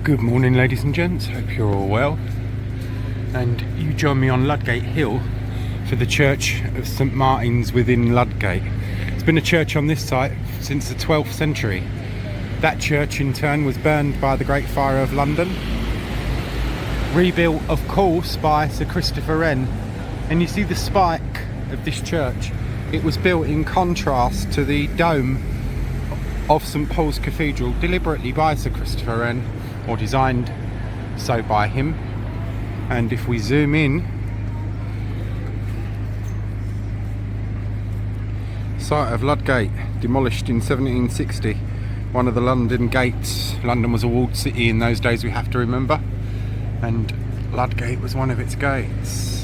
Good morning, ladies and gents, hope you're all well, and you join me on Ludgate Hill for the Church of St Martin's within Ludgate. It's been a church on this site since the 12th century. That church in turn was burned by the Great Fire of London, rebuilt of course by Sir Christopher Wren, and you see the spike of this church. It was built in contrast to the dome of St Paul's Cathedral, deliberately by Sir Christopher Wren, or designed so by him. And if we zoom in, site of Ludgate, demolished in 1760, one of the London gates. London was a walled city in those days, we have to remember, and Ludgate was one of its gates.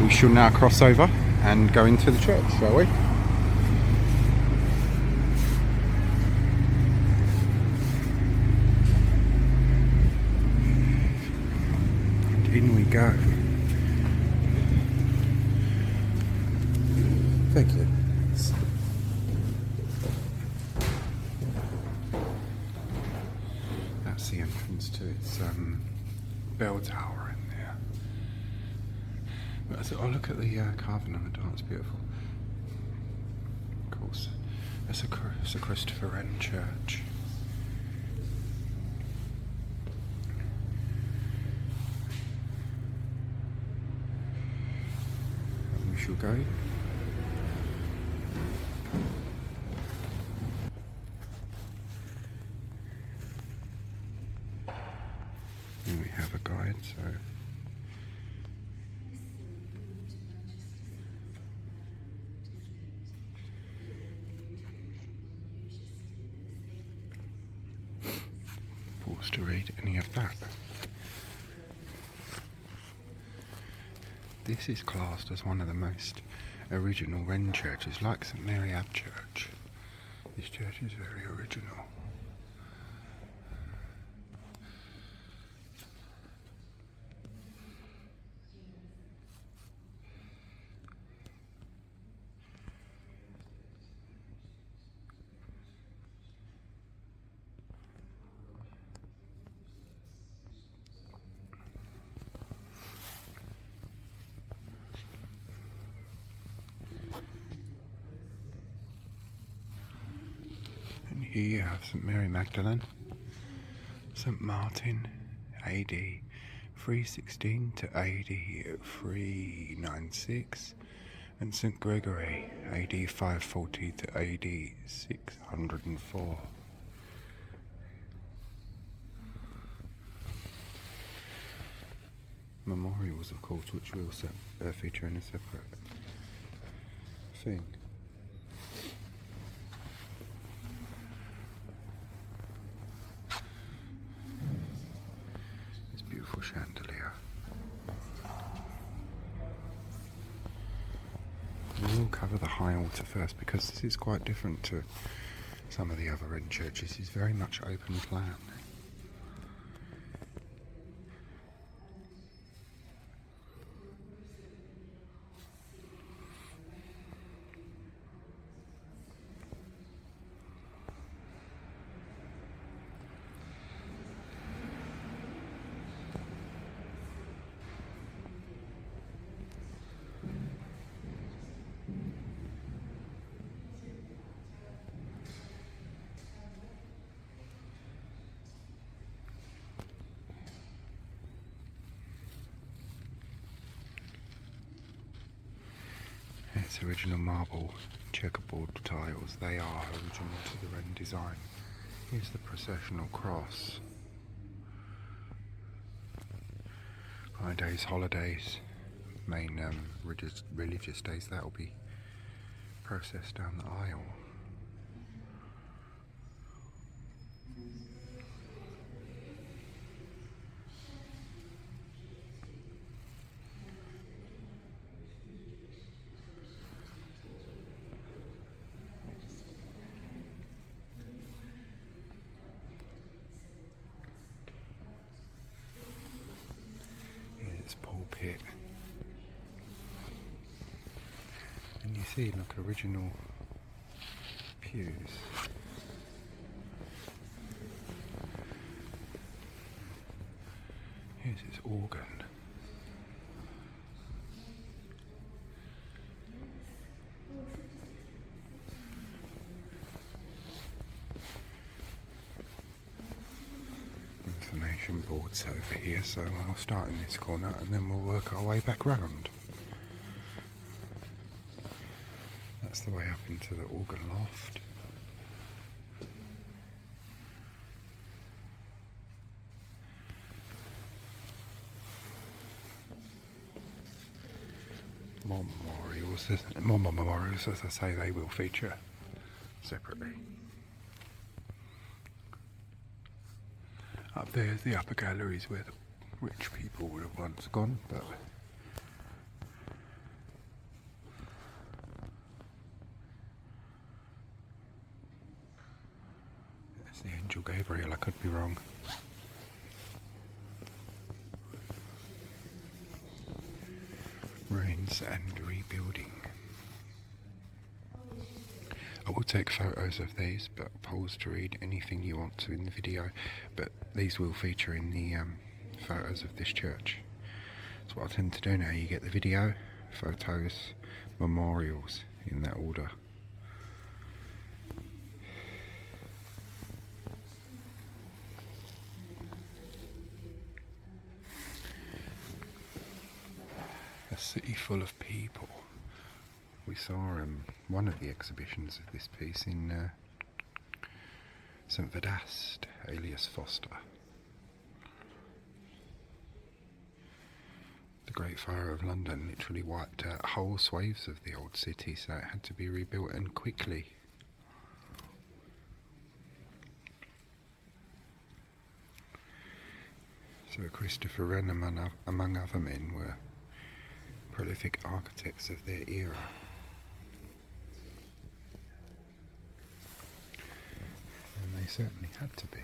We shall now cross over and go into the church, shall we? And in we go. Thank you. That's the entrance to its bell tower in there. Oh, look at the carving on the door, it's beautiful. Of course, that's a Sir Christopher Ren Church. And we shall go. And we have a guide, so to read any of that. This is classed as one of the most original Ren churches, like St Mary Ab Church. This church is very original. Here you have St Mary Magdalene, St Martin, AD 316 to AD 396, and St Gregory, AD 540 to AD 604. Memorials, of course, which will feature in a separate thing. Chandelier. We'll cover the high altar first because this is quite different to some of the other Ren churches. It's very much open plan. It's original marble checkerboard tiles. They are original to the Ren design. Here's the processional cross. Days, holidays, main religious days, that will be processed down the aisle. Here's pulpit. you see like original pews. Here's its organ. Information boards over here, so I'll start in this corner and then we'll work our way back round. That's the way up into the organ loft. More memorials, as I say, they will feature separately. Up there's the upper galleries where the rich people would have once gone, but that's the Angel Gabriel, I could be wrong. Ruins and rebuilding. I will take photos of these, but pause to read anything you want to in the video, but these will feature in the photos of this church. That's what I tend to do now. You get the video, photos, memorials in that order. A city full of people. We saw one of the exhibitions of this piece in St Vedast, alias Foster. The Great Fire of London literally wiped out whole swathes of the old city, so it had to be rebuilt, and quickly. So Christopher Wren, among other men, were prolific architects of their era. And they certainly had to be.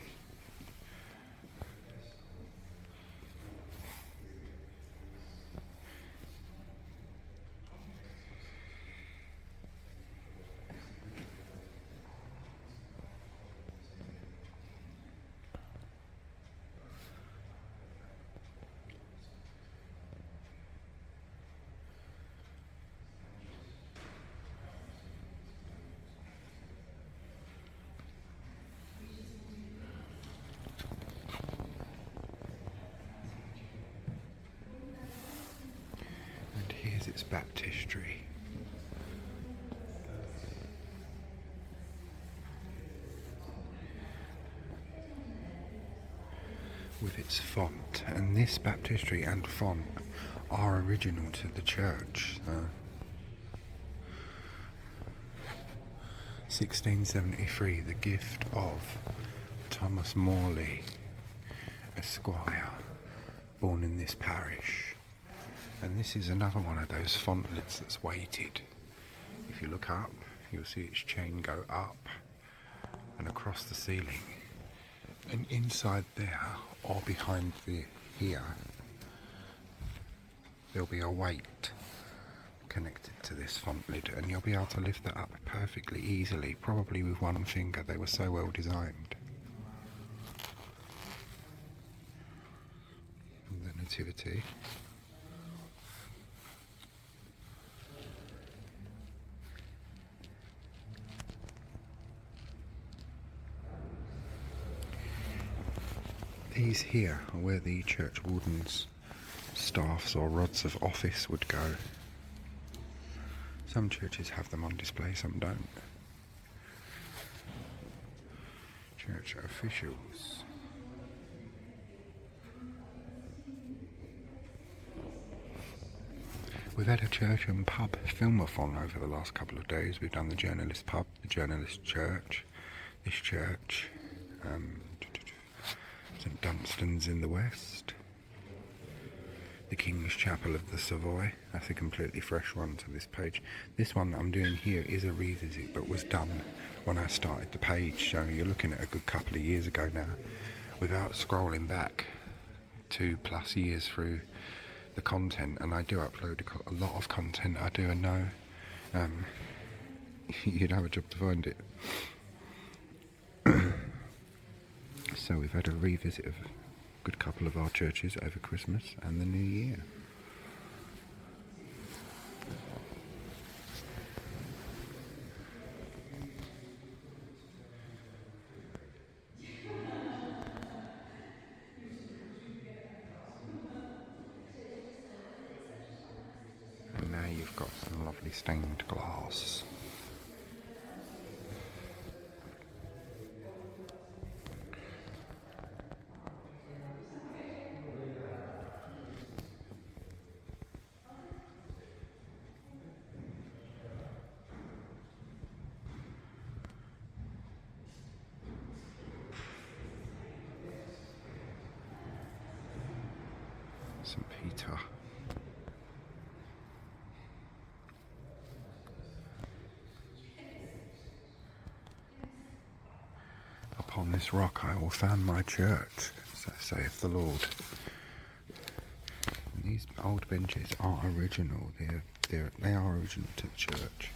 Here's its baptistry. With its font, and this baptistry and font are original to the church. 1673, the gift of Thomas Morley, Esquire, born in this parish. And this is another one of those fontlets that's weighted. If you look up, you'll see its chain go up and across the ceiling. And inside there, or behind here, there'll be a weight connected to this font lid, and you'll be able to lift that up perfectly easily, probably with one finger. They were so well designed. And the Nativity. These here are where the church wardens' staffs or rods of office would go. Some churches have them on display, some don't. Church officials. We've had a church and pub film-a-thon over the last couple of days. We've done the journalist pub, the journalist church, this church, St Dunstan's in the west, the King's Chapel of the Savoy. That's a completely fresh one to this page. This one that I'm doing here is a revisit, but was done when I started the page, so you're looking at a good couple of years ago now, without scrolling back 2+ years through the content. And I do upload a lot of content, I do, and know You'd have a job to find it. So we've had a revisit of a good couple of our churches over Christmas and the New Year. And now you've got some lovely stained glass. St. Peter. Upon this rock I will found my church, so saith the Lord. And these old benches are original. They are original to the church.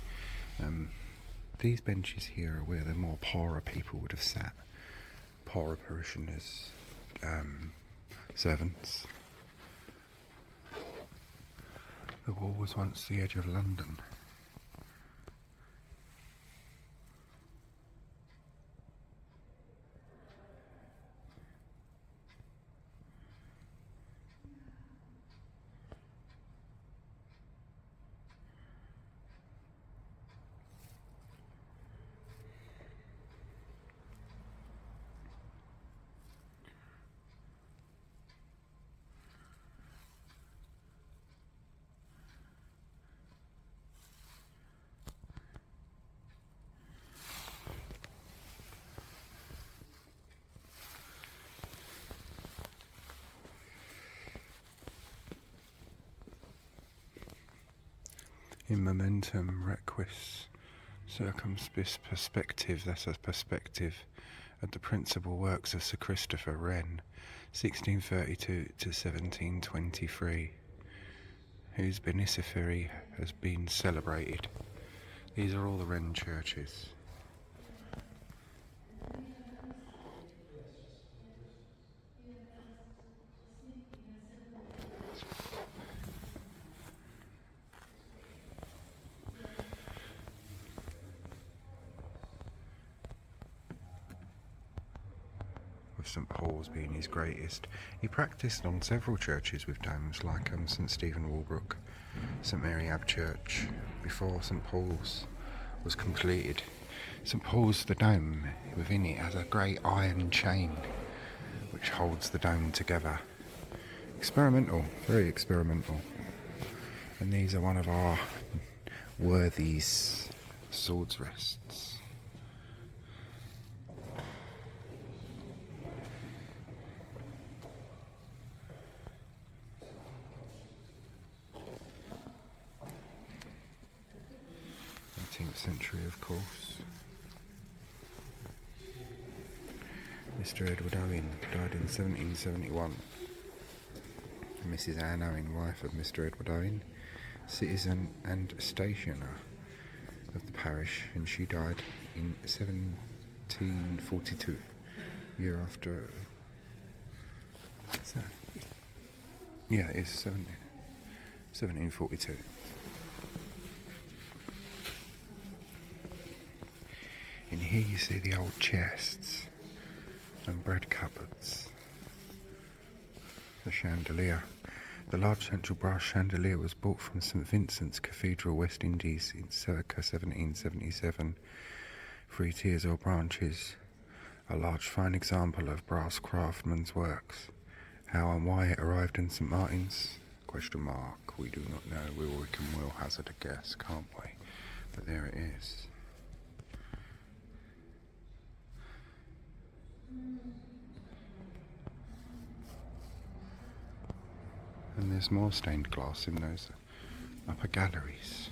These benches here are where the more poorer people would have sat. Poorer parishioners, servants. The wall was once the edge of London. In momentum requis circumspis perspective, that's a perspective at the principal works of Sir Christopher Wren, 1632 to 1723, whose beneficiary has been celebrated. These are all the Ren Churches. With St Paul's being his greatest. He practised on several churches with domes, like St Stephen Walbrook, St Mary Ab Church, before St Paul's was completed. St Paul's, the dome within it has a great iron chain which holds the dome together. Experimental, very experimental. And these are one of our worthies' swords rests. Century, of course. Mr. Edward Owen died in 1771. Mrs. Anne Owen, wife of Mr. Edward Owen, citizen and stationer of the parish, and she died in 1742, year after. What's that? Yeah, it's 1742. And here you see the old chests and bread cupboards. The chandelier. The large central brass chandelier was bought from St Vincent's Cathedral, West Indies in circa 1777. 3 tiers or branches. A large fine example of brass craftsman's works. How and why it arrived in St Martin's? ? We do not know. We can well hazard a guess, can't we? But there it is. And there's more stained glass in those upper galleries.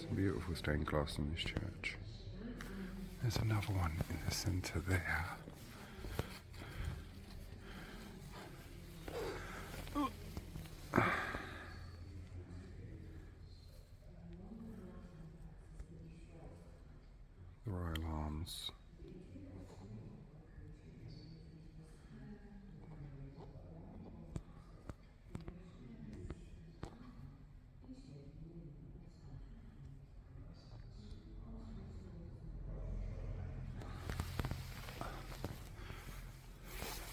Some beautiful stained glass in this church. There's another one in the centre there. The Royal Arms.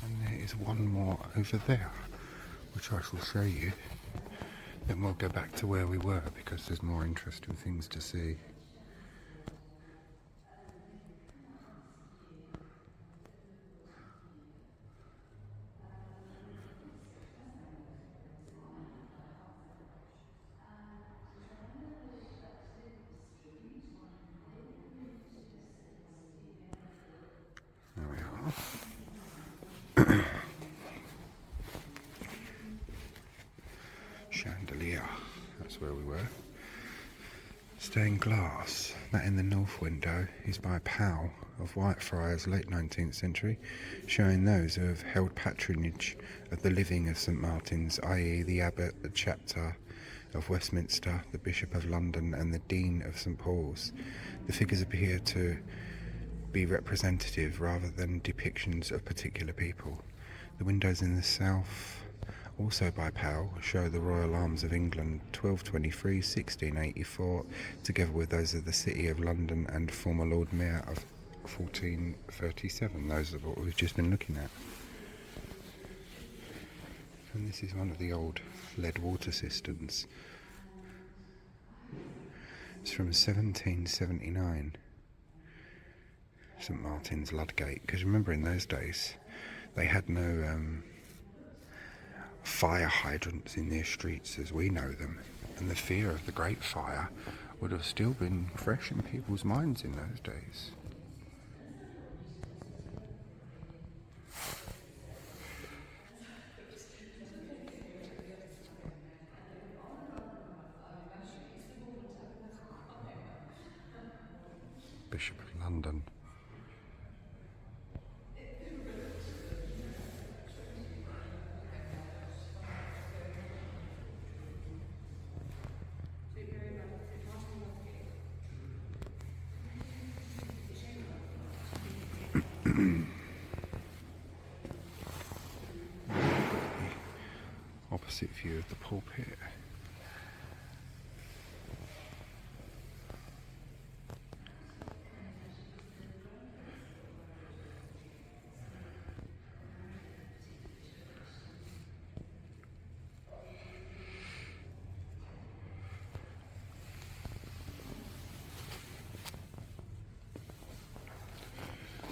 And there is one more over there, which I shall show you. Then we'll go back to where we were because there's more interesting things to see. There we are. Chandelier, that's where we were. Stained glass, that in the north window is by Powell of Whitefriars, late 19th century, showing those who have held patronage of the living of St Martin's, i.e. the abbot, the chapter of Westminster, the Bishop of London and the Dean of St Paul's. The figures appear to be representative rather than depictions of particular people. The windows in the south, also by Powell, show the Royal Arms of England 1223, 1684, together with those of the City of London and former Lord Mayor of 1437. Those are what we've just been looking at. And this is one of the old lead water cisterns. It's from 1779. St Martin's, Ludgate. Because remember, in those days, they had no fire hydrants in their streets as we know them, and the fear of the Great Fire would have still been fresh in people's minds in those days. Bishop of London. Opposite view of the pulpit.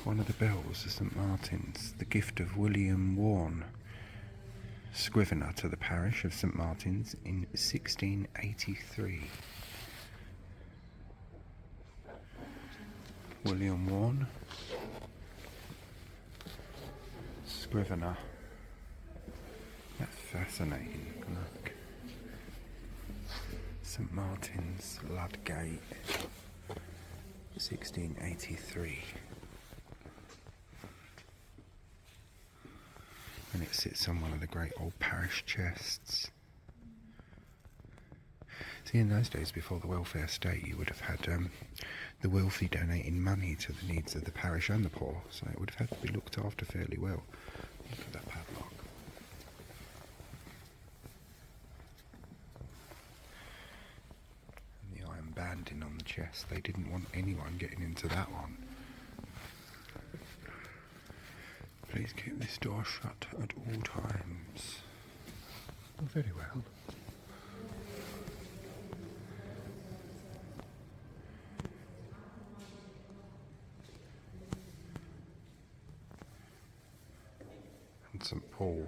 One of the bells of St Martin's, the gift of William Warne, scrivener to the parish of St Martin's in 1683. William Warne, scrivener. That's fascinating. Look. St Martin's, Ludgate, 1683. And it sits on one of the great old parish chests. See, in those days before the welfare state, you would have had the wealthy donating money to the needs of the parish and the poor, so it would have had to be looked after fairly well. Look at that padlock. And the iron banding on the chest, they didn't want anyone getting into that one. Please keep this door shut at all times. Oh, very well. And St Paul.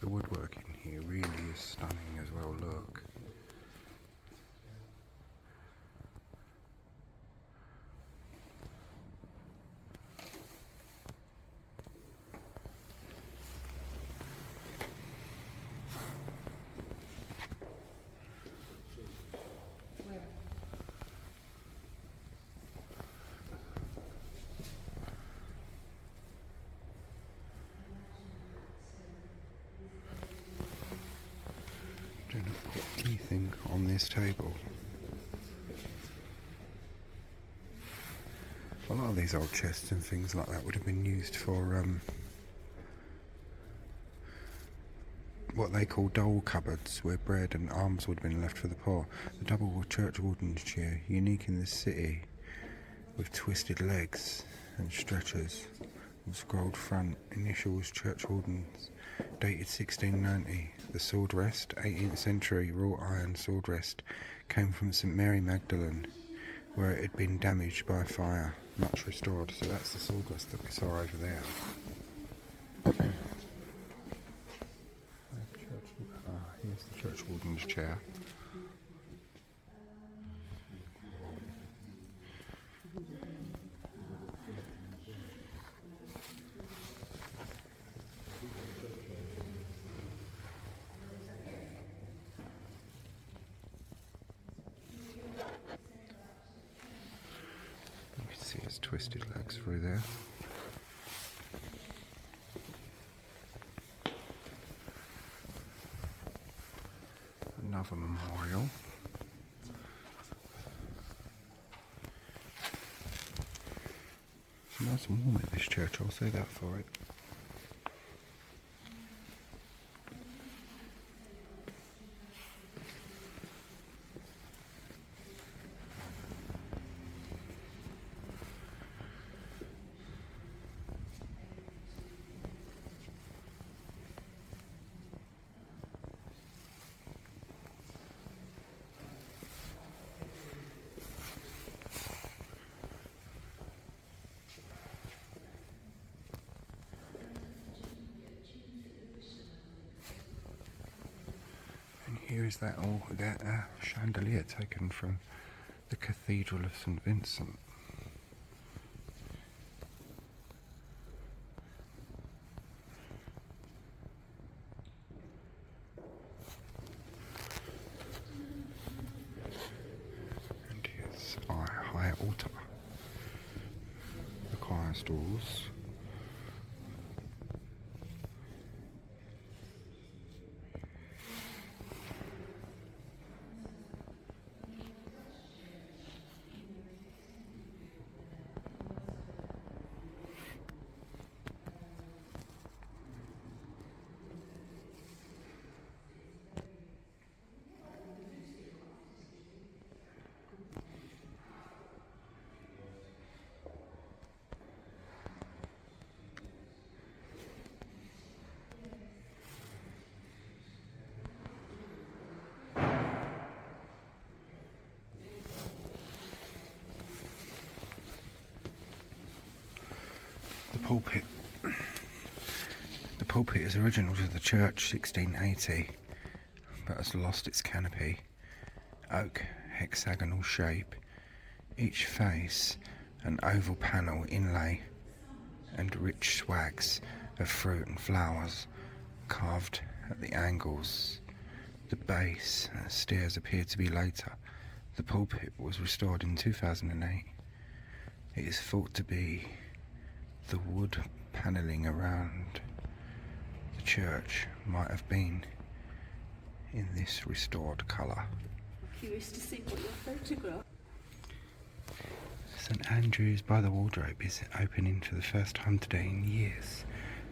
The woodwork in here really is stunning as well, look. Do not put anything on this table. A lot of these old chests and things like that would have been used for what they call dole cupboards, where bread and alms would have been left for the poor. The double church warden's chair, unique in the city, with twisted legs and stretchers, and scrolled front, initials church wardens, dated 1690. The sword rest, 18th century wrought iron sword rest, came from St Mary Magdalene, where it had been damaged by fire, much restored. So that's the sword rest that we saw over there. Here's the church warden's chair. You can see his twisted legs through there. Another memorial. It's nice and warm at this church, I'll say that for it. Here is that chandelier taken from the Cathedral of St Vincent. And here's our high altar, the choir stalls. Pulpit. The pulpit is original to the church, 1680, but has lost its canopy. Oak hexagonal shape, each face an oval panel inlay, and rich swags of fruit and flowers carved at the angles. The base and stairs appear to be later. The pulpit was restored in 2008. It is thought to be the wood panelling around the church might have been in this restored colour. Curious to see what your photograph. St Andrew's by the Wardrobe is opening for the first time today in years,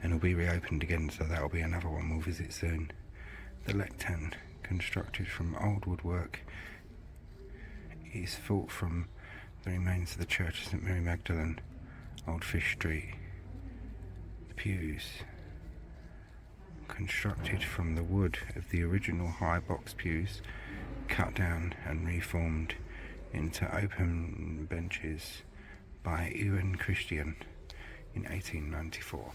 and will be reopened again, so that will be another one we'll visit soon. The lectern, constructed from old woodwork, is thought from the remains of the Church of St Mary Magdalene, Old Fish Street. The pews, constructed from the wood of the original high box pews, cut down and reformed into open benches by Ren Christian in 1894.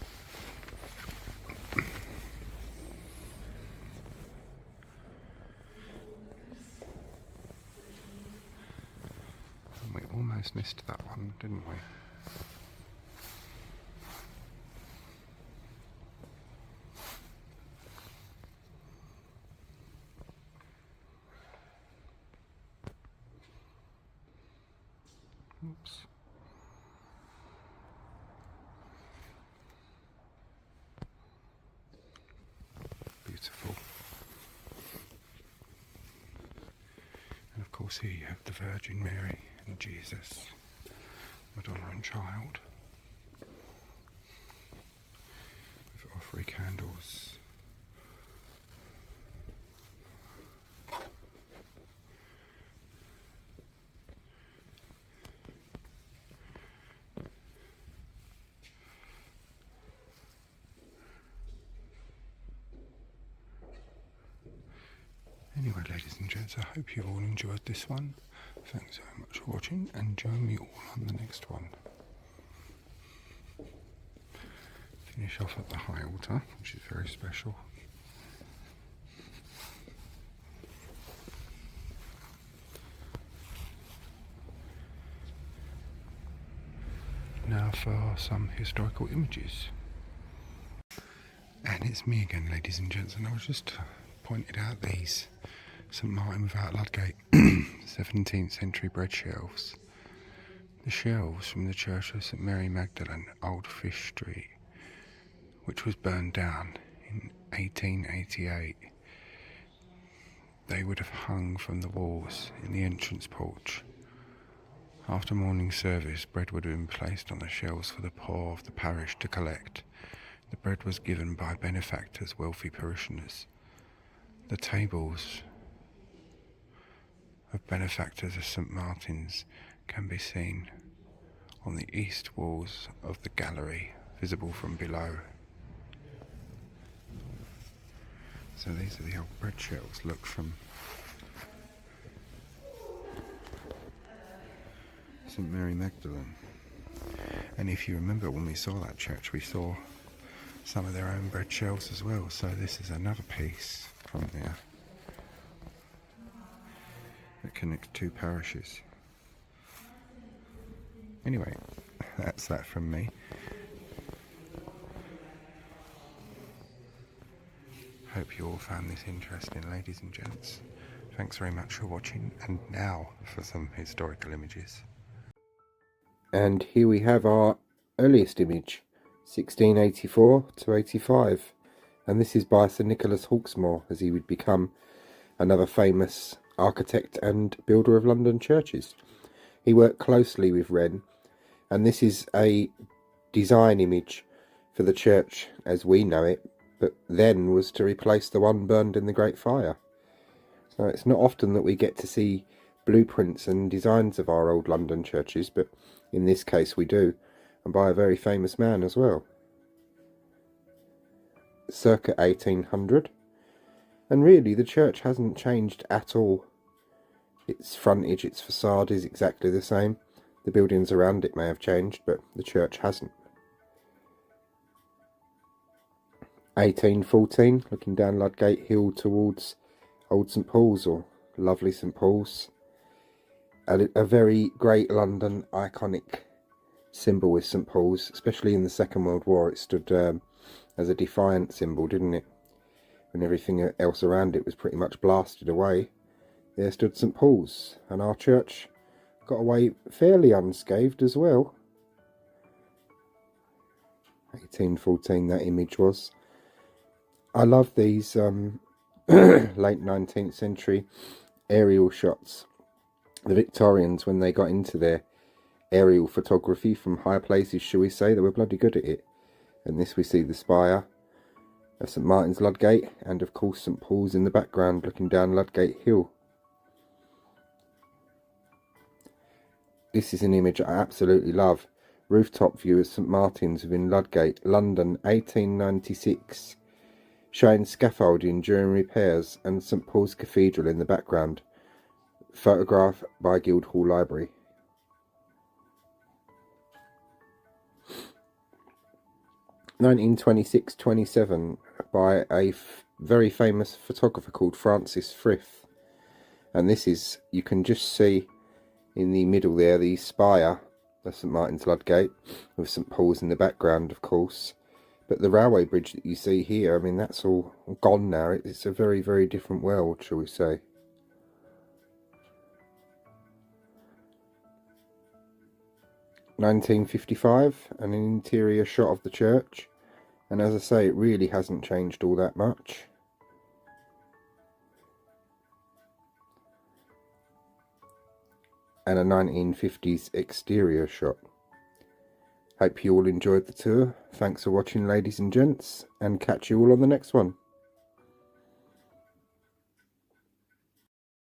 almost missed that one, didn't we? Oops. Beautiful. And of course here you have the Virgin Mary and Jesus, Madonna and Child, with offering candles. Anyway, ladies and gents, I hope you all enjoyed this one. Thanks very much for watching, and join me all on the next one. Finish off at the high altar, which is very special. Now for some historical images. And it's me again, ladies and gents, and I was just pointed out these St Martin without Ludgate 17th century bread shelves. The shelves from the Church of St Mary Magdalene, Old Fish Street, which was burned down in 1888. They would have hung from the walls in the entrance porch. After morning service, bread would have been placed on the shelves for the poor of the parish to collect. The bread was given by benefactors, wealthy parishioners. The tables of benefactors of St Martin's can be seen on the east walls of the gallery, visible from below. So these are the old bread shelves, look, from St Mary Magdalene. And if you remember when we saw that church, we saw some of their own bread shelves as well. So this is another piece from there that connects two parishes. Anyway, that's that from me. Hope you all found this interesting, ladies and gents. Thanks very much for watching, and now for some historical images. And here we have our earliest image, 1684 to 85, and this is by Sir Nicholas Hawksmoor, as he would become another famous architect and builder of London churches. He worked closely with Ren, and this is a design image for the church as we know it, but then was to replace the one burned in the Great Fire. So it's not often that we get to see blueprints and designs of our old London churches, but in this case we do, and by a very famous man as well. Circa 1800, and really the church hasn't changed at all. Its frontage, its facade is exactly the same. The buildings around it may have changed, but the church hasn't. 1814, looking down Ludgate Hill towards Old St Paul's, or lovely St Paul's. A very great London iconic symbol with St Paul's, especially in the Second World War. It stood as a defiant symbol, didn't it? When everything else around it was pretty much blasted away, there stood St Paul's, and our church got away fairly unscathed as well. 1814 that image was. I love these late 19th century aerial shots. The Victorians, when they got into their aerial photography from high places, shall we say, they were bloody good at it. And this we see the spire of St Martin's Ludgate, and of course St Paul's in the background looking down Ludgate Hill. This is an image I absolutely love. Rooftop view of St Martin's within Ludgate, London, 1896. Showing scaffolding during repairs and St Paul's Cathedral in the background. Photograph by Guildhall Library. (1926-27) by a very famous photographer called Francis Frith, and this is, you can just see in the middle there, the spire of St Martin's Ludgate, with St Paul's in the background, of course. But the railway bridge that you see here, I mean, that's all gone now. It's a very, very different world, shall we say. (1955), and an interior shot of the church. And as I say, it really hasn't changed all that much. And a 1950s exterior shot. Hope you all enjoyed the tour. Thanks for watching, ladies and gents, and catch you all on the next one.